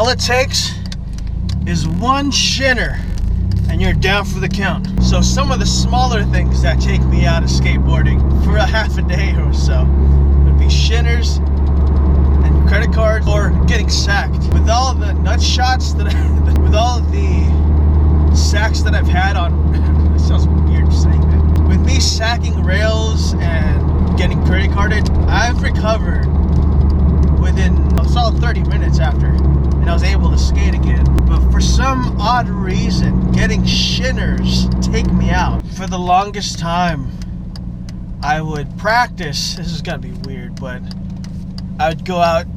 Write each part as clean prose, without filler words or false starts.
All it takes is one shinner and you're down for the count. So some of the smaller things that take me out of skateboarding for a half a day or so would be shinners and credit cards or getting sacked. With all the nut shots that with all the sacks that I've had on, it sounds weird saying that. With me sacking rails and getting credit carded, I've recovered within a solid 30 minutes after, and I was able to skate again. But for some odd reason, getting shinners take me out. For the longest time, I would practice. This is gonna be weird, but I would go out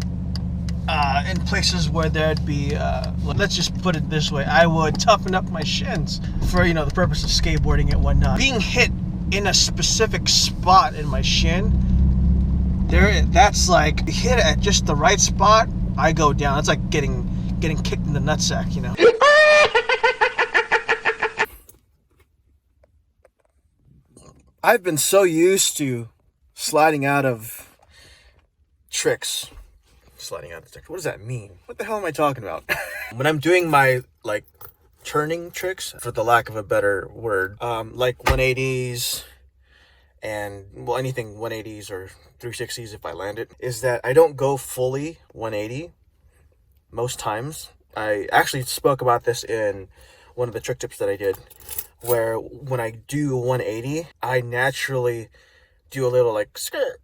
in places where there'd be, let's just put it this way, I would toughen up my shins for, you know, the purpose of skateboarding and whatnot. Being hit in a specific spot in my shin, that's like, hit it at just the right spot, I go down. It's like getting kicked in the nutsack, you know. I've been so used to sliding out of tricks. Sliding out of tricks. What does that mean? What the hell am I talking about? When I'm doing my, like, turning tricks, for the lack of a better word, like 180s and, well, anything 180s or 360s if I land it, is that I don't go fully 180 most times. I actually spoke about this in one of the trick tips that I did, where when I do 180, I naturally do a little like skirt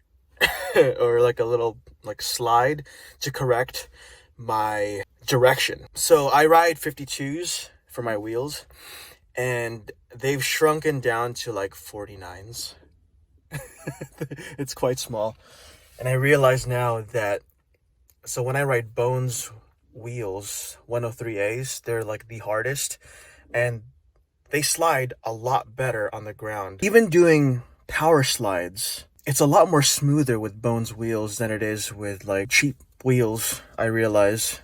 or like a little like slide to correct my direction. So I ride 52s for my wheels, and they've shrunken down to like 49s. It's quite small. And I realize now that, so when I ride Bones wheels, 103As, they're like the hardest, and they slide a lot better on the ground. Even doing power slides, it's a lot more smoother with Bones wheels than it is with like cheap wheels, I realize.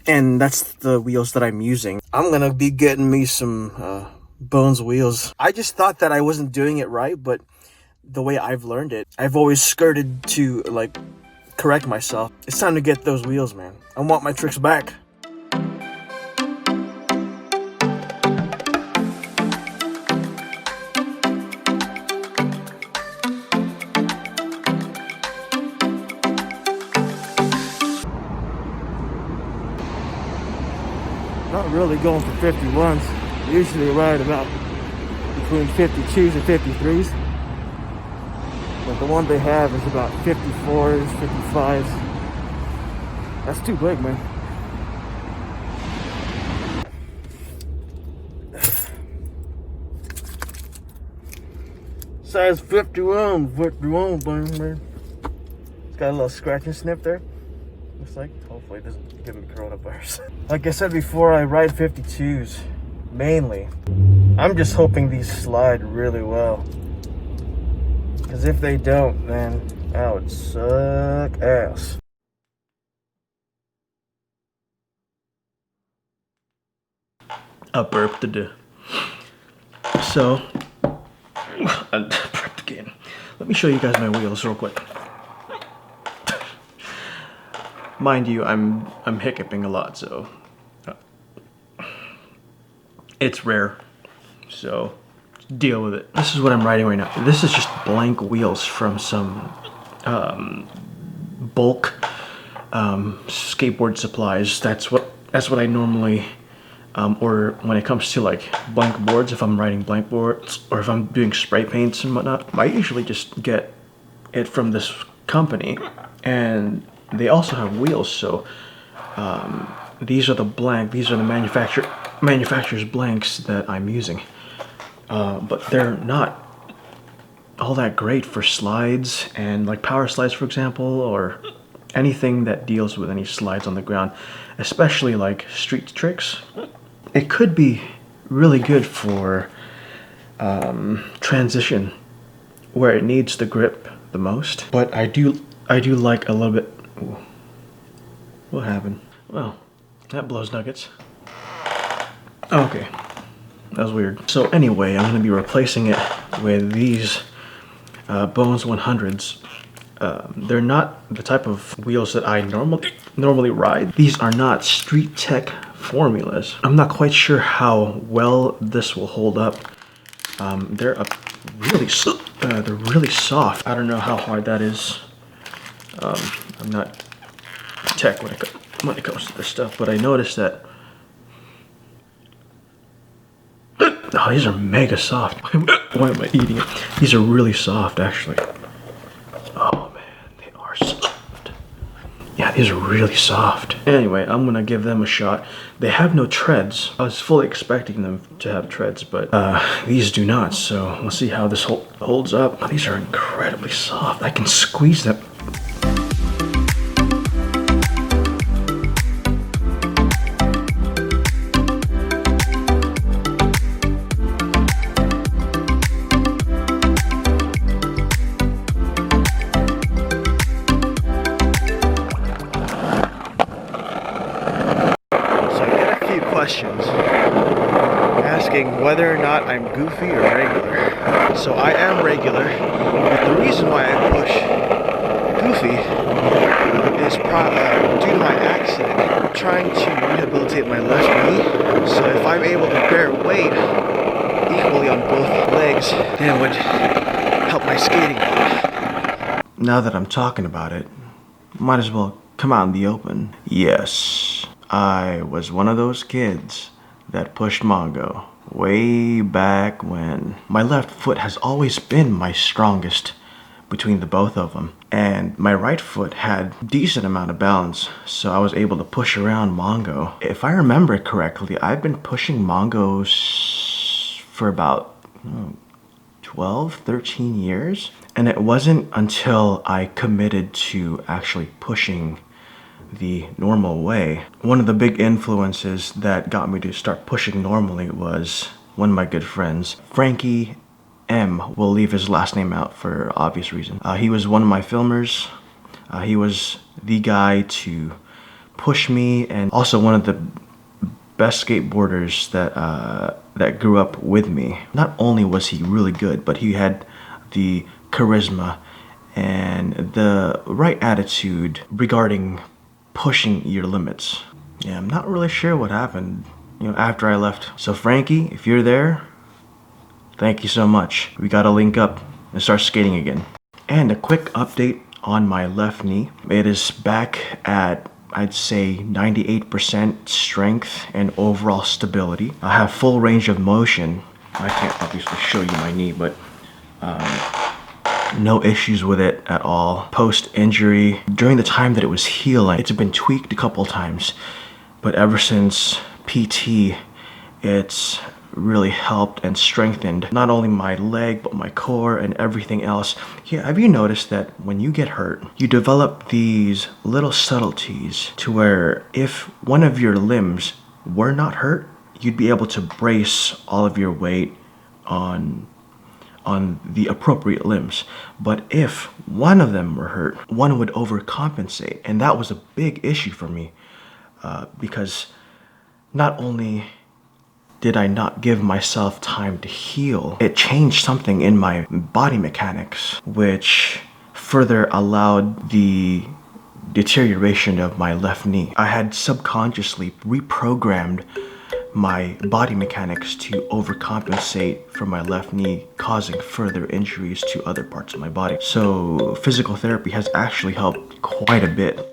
And that's the wheels that I'm using. I'm gonna be getting me some Bones wheels. I just thought that I wasn't doing it right, but the way I've learned it, I've always skirted to like correct myself. It's time to get those wheels, man. I want my tricks back. Not really going for 51s. Usually ride about between 52s and 53s. But the one they have is about 54s, 55s. That's too big, man. Size 51, man. It's got a little scratch and snip there. Looks like, hopefully it doesn't give me coronavirus. Like I said before, I ride 52s, mainly. I'm just hoping these slide really well. Because if they don't, then that would suck ass. A burp to do. So, I burped again. Let me show you guys my wheels real quick. Mind you, I'm hiccuping a lot, so it's rare. So deal with it. This is what I'm riding right now. This is just blank wheels from some bulk skateboard supplies. That's what I normally or when it comes to like blank boards, if I'm riding blank boards or if I'm doing spray paints and whatnot, I usually just get it from this company, and they also have wheels. So these are the manufacturer's blanks that I'm using. But they're not all that great for slides and like power slides, for example, or anything that deals with any slides on the ground, especially like street tricks. It could be really good for transition where it needs the grip the most. But I do like a little bit. Ooh, what happened? Well, that blows nuggets. Okay. That was weird. So anyway, I'm going to be replacing it with these Bones 100s. They're not the type of wheels that I normally ride. These are not Street Tech formulas. I'm not quite sure how well this will hold up. They're really soft. I don't know how hard that is. I'm not tech when it comes to this stuff, but I noticed that. Oh, these are mega soft. Why am I eating it? These are really soft, actually. Oh man, they are soft. Yeah, these are really soft. Anyway, I'm gonna give them a shot. They have no treads. I was fully expecting them to have treads, but these do not. So let's see how this holds up. These are incredibly soft. I can squeeze them. Questions asking whether or not I'm goofy or regular. So I am regular, but the reason why I push goofy is due to my accident. I'm trying to rehabilitate my left knee, so if I'm able to bear weight equally on both legs, then it would help my skating. Now that I'm talking about it, might as well come out in the open. Yes, I was one of those kids that pushed Mongo way back when. My left foot has always been my strongest between the both of them, and my right foot had decent amount of balance, so I was able to push around Mongo. If I remember correctly, I've been pushing Mongos for about 12, 13 years, and it wasn't until I committed to actually pushing the normal way. One of the big influences that got me to start pushing normally was one of my good friends, Frankie M. We'll leave his last name out for obvious reasons. He was one of my filmers. He was the guy to push me, and also one of the best skateboarders that grew up with me. Not only was he really good, but he had the charisma and the right attitude regarding pushing your limits. Yeah, I'm not really sure what happened, after I left. So Frankie, if you're there, thank you so much. We gotta link up and start skating again. And a quick update on my left knee. It is back at, I'd say, 98% strength and overall stability. I have full range of motion. I can't obviously show you my knee, but no issues with it at all. Post-injury, during the time that it was healing, it's been tweaked a couple times, but ever since PT, it's really helped and strengthened not only my leg, but my core and everything else. Yeah, have you noticed that when you get hurt, you develop these little subtleties to where if one of your limbs were not hurt, you'd be able to brace all of your weight on the appropriate limbs. But if one of them were hurt, one would overcompensate. And that was a big issue for me because not only did I not give myself time to heal, it changed something in my body mechanics, which further allowed the deterioration of my left knee. I had subconsciously reprogrammed my body mechanics to overcompensate for my left knee, causing further injuries to other parts of my body. So physical therapy has actually helped quite a bit.